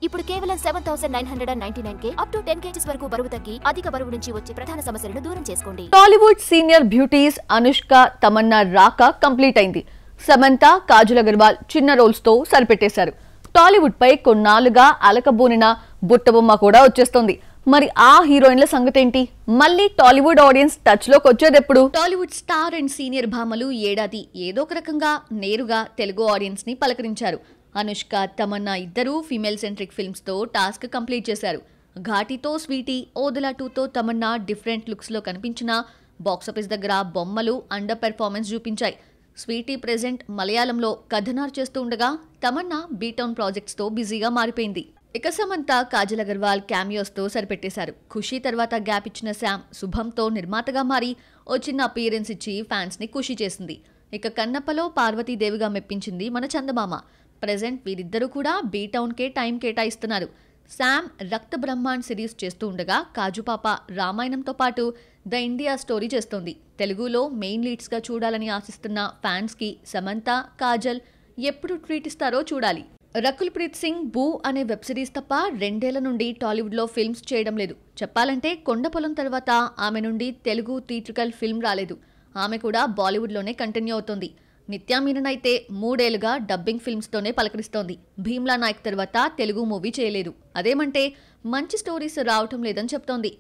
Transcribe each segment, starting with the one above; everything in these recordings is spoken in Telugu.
ఇప్పుడు కేవలం 7999K అప్ టు 10 kgs వరకు బరువు తగ్గి అధిక బరువు నుంచి వచ్చే ప్రధాన సమస్యలను దూరం చేసుకోండి. టాలీవుడ్ సీనియర్ బ్యూటీస్ అనుష్క, తమన్నా రాక కంప్లీట్ అయింది. సమంత, కాజల్ అగర్వాల్ చిన్న రోల్స్ తో సరిపెట్టేశారు. టాలీవుడ్ పై కొన్నాళ్లుగా అలకబోనిన బుట్టబొమ్మ కూడా వచ్చేస్తోంది. మరి ఆ హీరోయిన్ల సంగతేంటి? మళ్ళీ టాలీవుడ్ ఆడియన్స్ టచ్ లోకి వచ్చేదెప్పుడు? టాలీవుడ్ స్టార్ అండ్ సీనియర్ భామలు ఏడాది ఏదో ఒక రకంగా నేరుగా తెలుగు ఆడియన్స్ ని పలకరించారు. అనుష్క, తమన్నా ఇద్దరు ఫీమేల్ సెంట్రిక్ ఫిల్మ్స్ తో టాస్క్ కంప్లీట్ చేశారు. ఘాటీతో స్వీటీ, ఓదలా 2తో తమన్నా డిఫరెంట్ లుక్స్ లో కనిపించిన బాక్సాఫీస్ దగ్గర బొమ్మలు అండర్ పెర్ఫార్మెన్స్ చూపించాయి. స్వీటీ ప్రెజెంట్ మలయాళంలో కథనార్ చేస్తూ ఉండగా తమన్నా బీటౌన్ ప్రాజెక్ట్స్ తో బిజీగా మారిపోయింది. ఇక సమంత, కాజల్ అగర్వాల్ క్యామియోస్ తో సరిపెట్టేశారు. ఖుషీ తర్వాత గ్యాప్ ఇచ్చిన శామ్ శుభంతో నిర్మాతగా మారి ఓ చిన్న అపీరెన్స్ ఇచ్చి ఫ్యాన్స్ ని ఖుషి చేసింది. ఇక కన్నప్పలో పార్వతీదేవిగా మెప్పించింది మన చందమామ. ప్రెజెంట్ వీరిద్దరూ కూడా బీటౌన్కే టైం కేటాయిస్తున్నారు. శామ్ రక్త బ్రహ్మాండ్ సిరీస్ చేస్తూ ఉండగా కాజుపాప రామాయణంతో పాటు ద ఇండియా స్టోరీ చేస్తోంది. తెలుగులో మెయిన్ లీడ్స్గా చూడాలని ఆశిస్తున్న ఫ్యాన్స్కి సమంత, కాజల్ ఎప్పుడు ట్రీట్ ఇస్తారో చూడాలి. రకుల్ ప్రీత్ సింగ్ బూ అనే వెబ్ సిరీస్ తప్ప 2 ఏళ్ల నుండి టాలీవుడ్లో ఫిల్మ్స్ చేయడం లేదు. చెప్పాలంటే కొండపొలం తర్వాత ఆమె నుండి తెలుగు థియేట్రికల్ ఫిల్మ్ రాలేదు. ఆమె కూడా బాలీవుడ్లోనే కంటిన్యూ అవుతోంది. నిత్యా మీనన్ అయితే 3 ఏళ్లుగా డబ్బింగ్ ఫిల్మ్స్తోనే పలకరిస్తోంది. భీమ్లా నాయక్ తర్వాత తెలుగు మూవీ చేయలేదు. అదేమంటే మంచి స్టోరీస్ రావటం లేదని చెప్తోంది.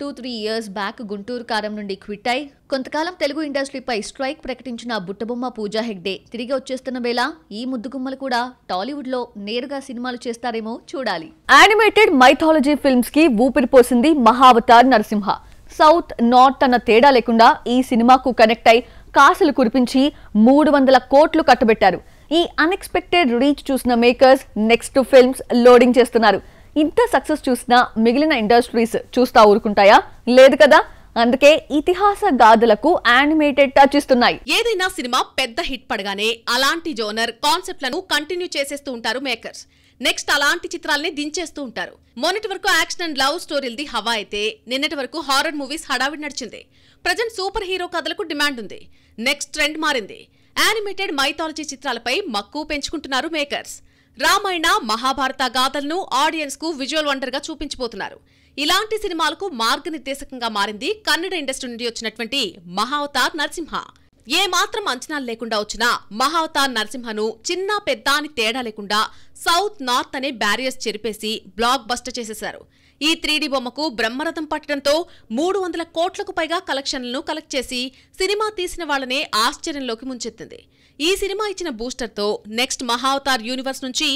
2-3 ఇయర్స్ బ్యాక్ గుంటూరు కారం నుండి క్విట్ అయి కొంతకాలం తెలుగు ఇండస్ట్రీపై స్ట్రైక్ ప్రకటించిన బుట్టబొమ్మ పూజా హెగ్డే తిరిగి వచ్చేస్తున్న వేళ ఈ ముద్దుగుమ్మలు కూడా టాలీవుడ్లో నేరుగా సినిమాలు చేస్తారేమో చూడాలి. యానిమేటెడ్ మైథాలజీ ఫిల్మ్స్ కి ఊపిరిపోసింది మహావతార్ నరసింహ. సౌత్, నార్త్ అన్న తేడా లేకుండా ఈ సినిమాకు కనెక్ట్ అయి కాసులు కురిపించి 300 కోట్లు కట్టబెట్టారు. ఈ అన్ఎక్స్పెక్టెడ్ రీచ్ చూసిన మేకర్స్ నెక్స్ట్ ఫిల్మ్స్ లోడింగ్ చేస్తున్నారు. ఇంత సక్సెస్ చూసినా మిగిలిన ఇండస్ట్రీస్ చూస్తా ఊరుకుంటాయా? లేదు కదా. అందుకే ఇతిహాస గాథలకు యానిమేటెడ్ టచ్ ఇస్తున్నాయి. ఏదైనా సినిమా పెద్ద హిట్ పడగానే అలాంటి జోనర్ కాన్సెప్ట్లను కంటిన్యూ చేసేస్తూ ఉంటారు మేకర్స్. నెక్స్ట్ అలాంటి చిత్రాల్ని దించేస్తూ ఉంటారు. మొన్నటి వరకు యాక్షన్ అండ్ లవ్ స్టోరీలది హవా అయితే నిన్నటి వరకు హారర్ మూవీస్ హడావిడి నడిచింది. ప్రజెంట్ సూపర్ హీరో కథలకు డిమాండ్ ఉంది. నెక్స్ట్ ట్రెండ్ మారింది. యానిమేటెడ్ మైథాలజీ చిత్రాలపై మక్కువ పెంచుకుంటున్నారు మేకర్స్. రామాయణ, మహాభారత గాథలను ఆడియన్స్ కు విజువల్ వండర్ గా చూపించబోతున్నారు. ఇలాంటి సినిమాలకు మార్గనిర్దేశకంగా మారింది కన్నడ ఇండస్ట్రీ నుండి వచ్చినటువంటి మహావతార్ నరసింహ. ఏ మాత్రం అంచనాలు లేకుండా వచ్చిన మహావతార్ నరసింహను చిన్న పెద్ద అని తేడా లేకుండా సౌత్, నార్త్ అనే బ్యారియర్స్ చెరిపేసి బ్లాక్ బస్టర్ చేసేశారు. ఈ 3D బొమ్మకు బ్రహ్మరథం పట్టడంతో 300 కోట్లకు పైగా కలెక్షన్లను కలెక్ట్ చేసి సినిమా తీసిన వాళ్లనే ఆశ్చర్యంలోకి ముంచెత్తింది. ఈ సినిమా ఇచ్చిన బూస్టర్తో నెక్స్ట్ మహావతార్ యూనివర్స్ నుంచి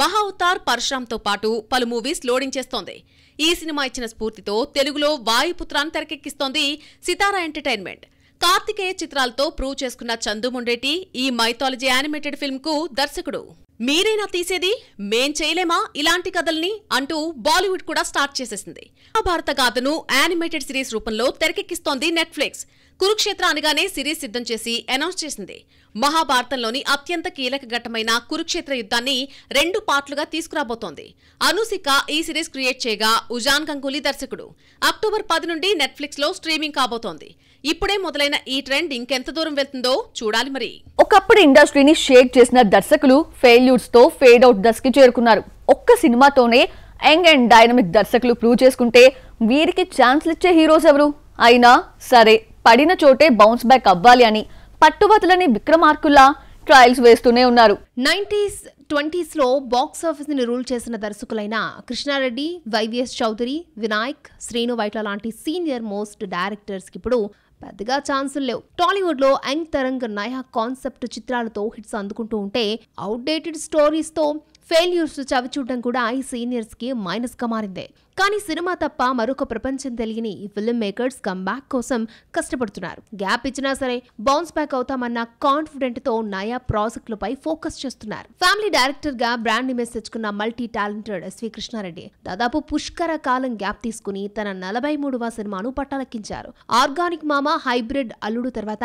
మహావతార్ పరశురామ్తో పాటు పలు మూవీస్ లోడింగ్ చేస్తోంది. ఈ సినిమా ఇచ్చిన స్ఫూర్తితో తెలుగులో వాయుపుత్రాన్ని తెరకెక్కిస్తోంది సితారా ఎంటర్టైన్మెంట్. కార్తికేయ చిత్రాలతో ప్రూవ్ చేసుకున్న చందు మొండేటి ఈ మైథాలజీ యానిమేటెడ్ ఫిల్మ్ కు దర్శకుడు. మీరైనా తీసేది, మేం చేయలేమా ఇలాంటి కథల్ని అంటూ బాలీవుడ్ కూడా స్టార్ట్ చేసేసింది. మహాభారత గాథను యానిమేటెడ్ సిరీస్ రూపంలో తెరకెక్కిస్తోంది నెట్ఫ్లిక్స్. కురుక్షేత్ర అనగానే సిరీస్ సిద్ధం చేసి అనౌన్స్ చేసింది. మహాభారతంలోని అత్యంత కీలక ఘట్టమైన కురుక్షేత్ర యుద్ధాన్ని 2 పార్ట్లుగా తీసుకురాబోతోంది. అనుసిక ఈ సిరీస్ క్రియేట్ చేయగా ఉజాన్ గంగూలీ దర్శకుడు. అక్టోబర్ 10 నుండి నెట్ఫ్లిక్స్ లో స్ట్రీమింగ్ కాబోతోంది. ఇప్పుడే మొదలైన ఈ ట్రెండ్ ఇంకెంత దూరం వెళ్తుందో చూడాలి. మరి ఒకప్పుడు ఇండస్ట్రీని షేక్ చేసిన దర్శకులు ఫెయిల్యూర్స్ తో ఫేడ్ అవుట్ దశకి చేరుకున్నారు. ఒక్క సినిమాతోనే యంగ్ అండ్ డైనమిక్ దర్శకులు ప్రూవ్ చేసుకుంటే వీరికి ఛాన్స్లు ఇచ్చే హీరోస్ ఎవరు? అయినా సరే పడిన చోటే బౌన్స్ బ్యాక్ అవ్వాలి అని పట్టుబతులని విక్రమార్కుల్లా ట్రయల్స్ వేస్తూనే ఉన్నారు. 90s, 20s లో బాక్స్ ఆఫీస్ ని రూల్ చేసిన దర్శకులైన కృష్ణారెడ్డి, వైవిఎస్ చౌదరి, వినాయక్, శ్రీను వైట్ల లాంటి సీనియర్ మోస్ట్ డైరెక్టర్స్ కి ఇప్పుడు పెద్దగా ఛాన్సులు లేవు. టాలీవుడ్ లో యంగ్ తరంగ్ నయా కాన్సెప్ట్ చిత్రాలతో హిట్స్ అందుకుంటూ ఉంటే అవుట్డేటెడ్ స్టోరీస్ తో ఫెయిల్యూర్స్ చవిచూడడం కూడా ఈ సీనియర్స్ కి మైనస్ గా మారిందే. కానీ సినిమా తప్ప మరొక ప్రపంచం తెలియని ఈ ఫిల్మ్ మేకర్స్ కమ్బ్యాక్ కోసం కష్టపడుతున్నారు. గ్యాప్ ఇచ్చినా సరే బౌన్స్ బ్యాక్ అవుతామన్న కాన్ఫిడెంట్ తో నయా ప్రాజెక్టులపై ఫోకస్ చేస్తున్నారు. ఫ్యామిలీ డైరెక్టర్ గా బ్రాండ్ ఇమేజ్ తెచ్చుకున్న మల్టీ టాలెంటెడ్ ఎస్వి కృష్ణారెడ్డి దాదాపు పుష్కర కాలం గ్యాప్ తీసుకుని తన 43వ సినిమాను పట్టాలెక్కించారు. ఆర్గానిక్ మామ, హైబ్రిడ్ అల్లుడు తర్వాత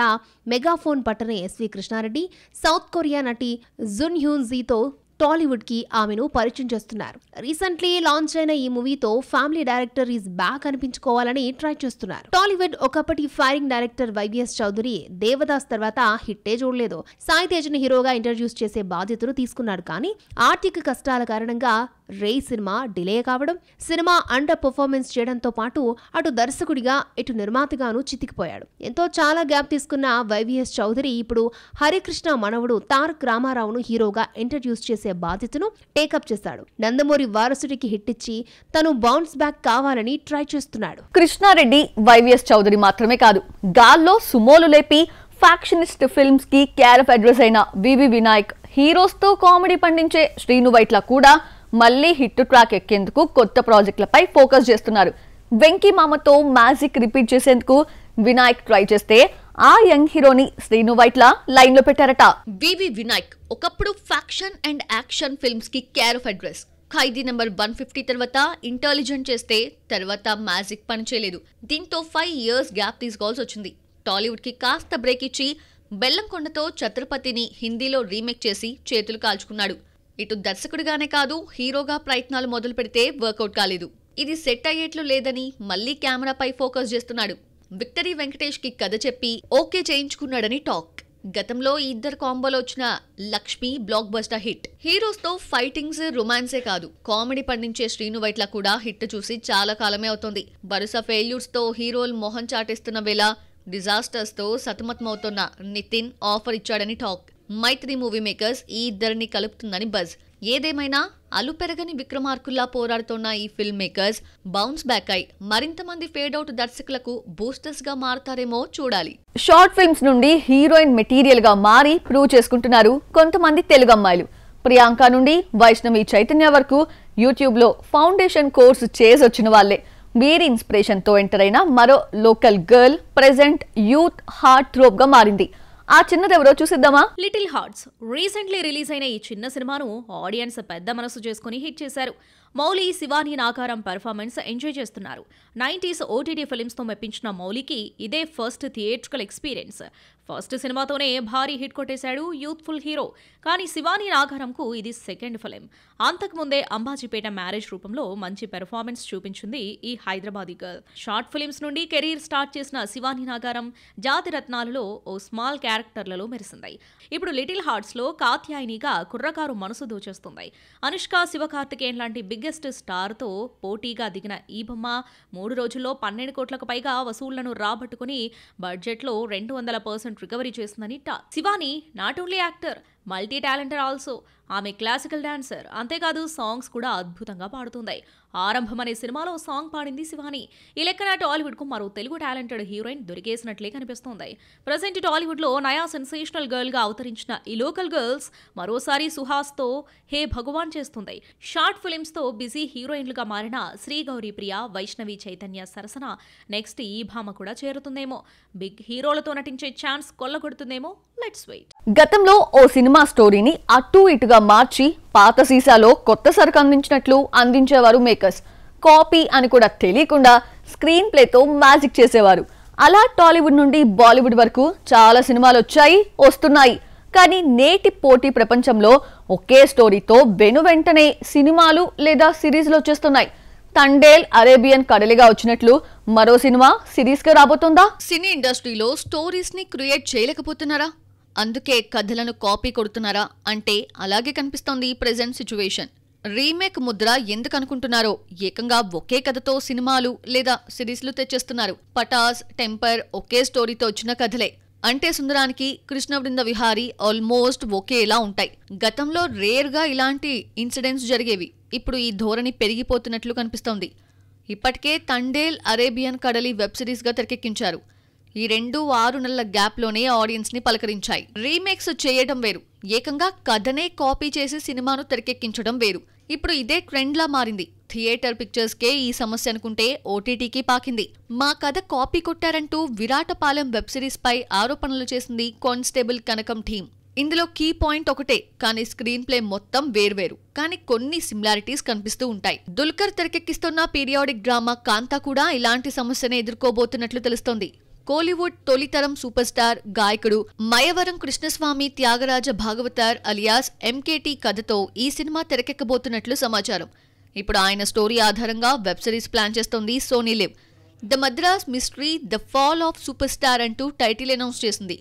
మెగాఫోన్ పట్టని ఎస్వి కృష్ణారెడ్డి సౌత్ కొరియా నటి జున్ హ్యూన్ జీతో టాలీవుడ్ కి ఆమెను పరిచయం చేస్తున్నారు. రీసెంట్లీ లాంచ్ అయిన ఈ మూవీతో ఫ్యామిలీ డైరెక్టర్ ఈజ్ బ్యాక్ అనిపించుకోవాలని ట్రై చేస్తున్నారు. టాలీవుడ్ ఒకప్పటి ఫైరింగ్ డైరెక్టర్ వైవిఎస్ చౌదరి దేవదాస్ తర్వాత హిట్టే చూడలేదు. సాయి తేజ్ ని హీరోగా ఇంట్రడ్యూస్ చేసే బాధ్యతలు తీసుకున్నాడు. కానీ ఆర్థిక కష్టాల కారణంగా రే సినిమా డిలే కావడం, సినిమా అండర్ పర్ఫార్మెన్స్ చేయడంతో పాటు అటు దర్శకుడిగా ఇటు నిర్మాతగాను చితికిపోయాడు. చాలా గ్యాప్ తీసుకున్న వైవిఎస్ చౌదరి ఇప్పుడు హరికృష్ణ మనవడు తారక్ రామారావును హీరోగా ఇంట్రడ్యూస్ చేసే బాధ్యతను టేకప్ చేశాడు. నందమూరి వారసుడికి హిట్ ఇచ్చి తను బౌన్స్ బ్యాక్ కావాలని ట్రై చేస్తున్నాడు. కృష్ణారెడ్డి, వైవిఎస్ చౌదరి మాత్రమే కాదు, గాల్లో సుమోలు లేపి ఫ్యాక్షనిస్ట్ ఫిల్మ్స్ కి కేర్ ఆఫ్ అడ్రస్ అయిన వివి వినాయక్, హీరోస్ తో కామెడీ పండించే శ్రీను వైట్ల కూడా మళ్లీ హిట్ ట్రాక్ ఎక్కేందుకు కొత్త ప్రాజెక్టులపై ఫోకస్ చేస్తున్నారు. వెంకీ మామతో మ్యాజిక్ రిపీట్ చేసేందుకు వినాయక్ ట్రై చేస్తే ఆ యంగ్ హీరోని శ్రీను వైట్ల లైన్ లో పెట్టారట. వివి వినాయక్ ఒకప్పుడు ఫ్యాక్షన్ అండ్ యాక్షన్ ఫిల్మ్స్ కి care of address. Khaidi number 150 తర్వాత ఇంటెలిజెంట్ చేస్తే తర్వాత మ్యాజిక్ పనిచేయలేదు. దీంతో 5 years గ్యాప్ తీసుకోవాల్సి వచ్చింది. టాలీవుడ్ కి కాస్త బ్రేక్ ఇచ్చి బెల్లంకొండతో ఛత్రపతిని హిందీలో రీమేక్ చేసి చేతులు కాల్చుకున్నాడు. ఇటు దర్శకుడిగానే కాదు, హీరోగా ప్రయత్నాలు మొదలు పెడితే వర్కౌట్ కాలేదు. ఇది సెట్ అయ్యేట్లు లేదని మళ్లీ కెమెరాపై ఫోకస్ చేస్తున్నాడు. విక్టరీ వెంకటేష్ కి కథ చెప్పి ఓకే చేయించుకున్నాడని టాక్. గతంలో ఈ ఇద్దరు కాంబోలో వచ్చిన Lakshmi block buster hit. Heroes తో ఫైటింగ్స్, రొమాన్సే కాదు, కామెడీ పండించే శ్రీను వైట్ల కూడా హిట్ చూసి చాలా కాలమే అవుతోంది. వరుస ఫెయిల్యూర్స్ తో హీరోలు మొహం చాటేస్తున్న వేళ డిజాస్టర్స్ తో సతమతమవుతున్న నితిన్ ఆఫర్ ఇచ్చాడని టాక్. మైత్రి మూవీ మేకర్స్ ఈ ఇద్దరిని కలుపుతుందని బజ్. ఏదేమైనా అలుపెరగని విక్రమార్కుల్లా పోరాడుతున్న ఈ ఫిల్మ్ మేకర్స్ బౌన్స్ బ్యాక్ అయి మరింత మంది ఫేడ్ అవుట్ దర్శకులకు బూస్టర్స్ గా మారతారేమో చూడాలి. షార్ట్ ఫిల్మ్స్ నుండి హీరోయిన్ మెటీరియల్ గా మారి ప్రూవ్ చేసుకుంటున్నారు కొంతమంది తెలుగు అమ్మాయిలు. ప్రియాంక నుండి వైష్ణవి చైతన్య వరకు యూట్యూబ్ లో ఫౌండేషన్ కోర్స్ చేసొచ్చిన వాళ్లే. వీరి ఇన్స్పిరేషన్ తో ఎంటర్ అయిన మరో local girl present youth heart throb గా మారింది. ఆ చిన్నదెవరో చూసిద్దామా? లిటిల్ హార్ట్స్ రీసెంట్లీ రిలీజ్ అయిన ఈ చిన్న సినిమాను ఆడియన్స్ పెద్ద మనసు చేసుకుని హిట్ చేశారు. మౌలి, శివాని నాకారం పెర్ఫార్మెన్స్ ఎంజాయ్ చేస్తున్నారు. 90s ఓటీటీ ఫిల్మ్స్ తో మెప్పించిన మౌలికి ఇదే ఫస్ట్ థియేట్రికల్ ఎక్స్పీరియన్స్. ఫస్ట్ సినిమాతోనే భారీ హిట్ కొట్టేశాడు యూత్ఫుల్ హీరో. కానీ శివాని నాగారంకు ఇది సెకండ్ ఫిలిం. అంతకుముందే అంబాజీపేట మ్యారేజ్ రూపంలో మంచి పెర్ఫార్మెన్స్ చూపించింది ఈ హైదరాబాదీ గర్ల్. షార్ట్ ఫిలిమ్స్ నుండి కెరీర్ స్టార్ట్ చేసిన శివాని నాగారం జాతి రత్నాలలో ఓ స్మాల్ క్యారెక్టర్లలో మెరిసింది. ఇప్పుడు లిటిల్ హార్ట్స్ లో కాత్యాయనిగా కుర్రకారు మనసు దోచేస్తుంది. అనుష్క, శివకార్తికేయన్ లాంటి బిగ్గెస్ట్ స్టార్ తో పోటీగా దిగిన ఈ బొమ్మ 3 రోజుల్లో 12 కోట్లకు పైగా వసూళ్లను రాబట్టుకుని బడ్జెట్ లో 200% రికవరీ చేసిందని talk. Shivani not only actor, multi talenter also. ఆమె క్లాసికల్ డాన్సర్, అంతేకాదు సాంగ్స్ కూడా అద్భుతంగా పాడుతుంది. ఆరంభం అనే సినిమాలో సాంగ్ పాడింది శివాని. ఈ లెక్కన టాలీవుడ్ కు మరో తెలుగు టాలెంటెడ్ హీరోయిన్ దొరికేసినట్లే కనిపిస్తోంది. ప్రజెంట్ టాలీవుడ్ లో నయా సెన్సేషనల్ గర్ల్ గా అవతరించిన ఈ లోకల్ గర్ల్స్ మరోసారి సుహాస్ తో హే భగవాన్ చేస్తుంది. షార్ట్ ఫిలిమ్స్ తో బిజీ హీరోయిన్లుగా మారిన శ్రీ గౌరీ ప్రియ, వైష్ణవి చైతన్య సరసన నెక్స్ట్ ఈ భామ కూడా చేరుతుందేమో. బిగ్ హీరోలతో నటించే ఛాన్స్ కొల్లగొడుతుందేమో. Let's wait. గతంలో ఓ సినిమా స్టోరీని అటు ఇటుగా మార్చి పాత సీసాలో కొత్త సరుకు అందించినట్లు అందించేవారు మేకర్స్. కాపీ అని కూడా తెలియకుండా స్క్రీన్ ప్లేతో మ్యాజిక్ చేసేవారు. అలా టాలీవుడ్ నుండి బాలీవుడ్ వరకు చాలా సినిమాలు వచ్చాయి, వస్తున్నాయి. కానీ నేటి పోటీ ప్రపంచంలో ఒకే స్టోరీతో వెంటనే సినిమాలు లేదా సిరీస్లు వచ్చేస్తున్నాయి. తండేల్ అరేబియన్ కడలిగా వచ్చినట్లు మరో సినిమా సిరీస్ గా రాబోతుందా? సినీ ఇండస్ట్రీలో స్టోరీస్ ని క్రియేట్ చేయలేకపోతున్నారా? అందుకే కథలను కాపీ కొడుతున్నారా అంటే అలాగే కనిపిస్తోంది ప్రెజెంట్ సిచ్యువేషన్. రీమేక్ ముద్ర ఎందుకు అనుకుంటున్నారో ఏకంగా ఒకే కథతో సినిమాలు లేదా సిరీస్లు తెచ్చేస్తున్నారు. పటాస్, టెంపర్ ఒకే స్టోరీతో వచ్చిన కథలే. అంటే సుందరానికి, కృష్ణవృంద విహారీ ఆల్మోస్ట్ ఒకేలా ఉంటాయి. గతంలో రేర్ గా ఇలాంటి ఇన్సిడెంట్స్ జరిగేవి. ఇప్పుడు ఈ ధోరణి పెరిగిపోతున్నట్లు కనిపిస్తోంది. ఇప్పటికే తండేల్ అరేబియన్ కడలి వెబ్ సిరీస్ గా తెరకెక్కించారు. ఈ 6 నెలల గ్యాప్ లోనే ఆడియన్స్ ని పలకరించాయి. రీమేక్స్ చేయడం వేరు, ఏకంగా కథనే కాపీ చేసి సినిమాను తెరకెక్కించడం వేరు. ఇప్పుడు ఇదే ట్రెండ్ లా మారింది. థియేటర్ పిక్చర్స్ కే ఈ సమస్య అనుకుంటే ఓటీటీకి పాకింది. మా కథ కాపీ కొట్టారంటూ విరాటపాలెం వెబ్ సిరీస్ పై ఆరోపణలు చేసింది కానిస్టేబుల్ కనకం టీం. ఇందులో కీ పాయింట్ ఒకటే, కానీ స్క్రీన్ ప్లే మొత్తం వేర్వేరు. కానీ కొన్ని సిమిలారిటీస్ కనిపిస్తూ ఉంటాయి. దుల్కర్ తెరకెక్కిస్తున్న పీరియాడిక్ డ్రామా కాంతా కూడా ఇలాంటి సమస్యనే ఎదుర్కోబోతున్నట్లు తెలుస్తోంది. కోలీవుడ్ తొలితరం సూపర్ స్టార్ గాయకుడు మయవరం కృష్ణస్వామి త్యాగరాజ భాగవతార్ అలియాస్ ఎంకేటీ కథతో ఈ సినిమా తెరకెక్కబోతున్నట్లు సమాచారం. ఇప్పుడు ఆయన స్టోరీ ఆధారంగా వెబ్ సిరీస్ ప్లాన్ చేస్తోంది Sony Liv. The Madras mystery the fall of super star అంటూ టైటిల్ అనౌన్స్ చేసింది.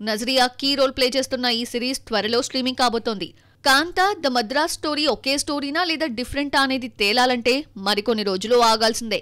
నజరియా కీ రోల్ ప్లే చేస్తున్న ఈ సిరీస్ త్వరలో స్ట్రీమింగ్ కాబోతోంది. కాంతా ద మద్రాస్ స్టోరీ ఒకే స్టోరీనా లేదా డిఫరెంటా అనేది తేలాలంటే మరికొన్ని రోజులు ఆగాల్సిందే.